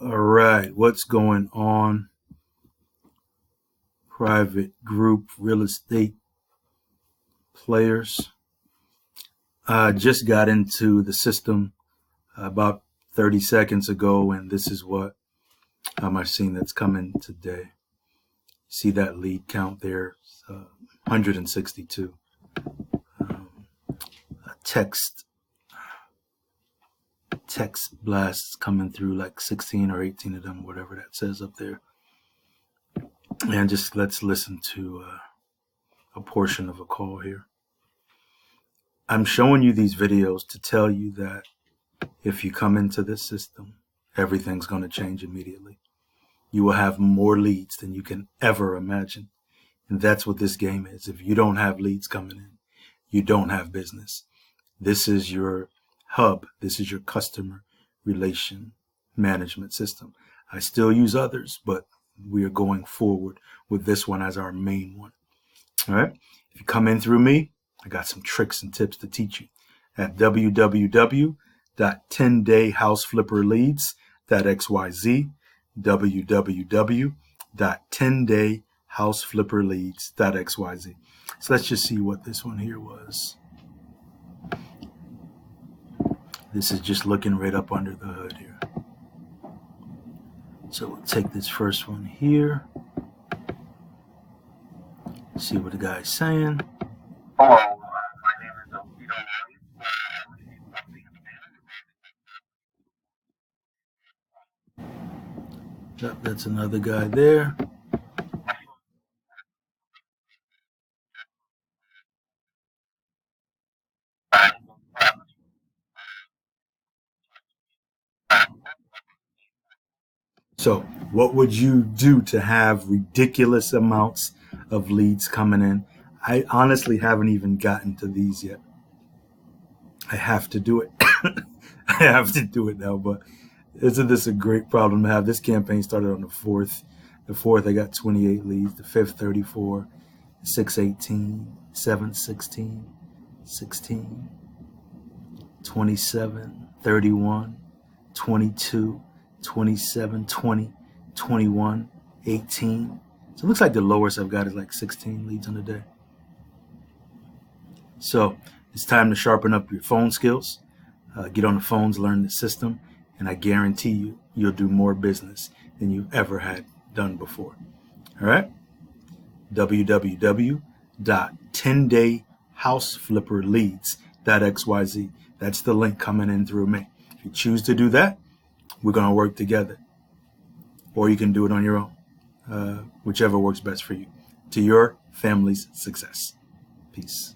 All right, what's going on? Private group real estate players. I just got into the system about 30 seconds ago, and this is what I've seen that's coming today. See that lead count there, 162. Text blasts coming through, like 16 or 18 of them, whatever that says up there. And just let's listen to a portion of a call here. I'm showing you these videos to tell you that if you come into this system, everything's going to change immediately. You will have more leads than you can ever imagine. And that's what this game is. If you don't have leads coming in, you don't have business. This is your hub. This is your customer relation management system. I still use others, but we are going forward with this one as our main one. All right. If you come in through me, I got some tricks and tips to teach you at www.10dayhouseflipperleads.xyz, www.10dayhouseflipperleads.xyz. So let's just see what this one here was. This is just looking right up under the hood here. So we'll take this first one here. See what the guy's saying. Hello, my name is Alfredo White. Yep, that's another guy there. So what would you do to have ridiculous amounts of leads coming in? I honestly haven't even gotten to these yet. I have to do it. I have to do it now, but isn't this a great problem to have? This campaign started on the 4th. The 4th, I got 28 leads. The 5th, 34. 6th, 18. 7th, 16. 16. 27. 31. 22. 27, 20, 21, 18. So it looks like the lowest I've got is like 16 leads on the day. So it's time to sharpen up your phone skills. Get on the phones, learn the system, and I guarantee you, you'll do more business than you've ever had done before. All right? www.10dayhouseflipperleads.xyz. That's the link coming in through me. If you choose to do that, we're going to work together, or you can do it on your own, whichever works best for you, to your family's success. Peace.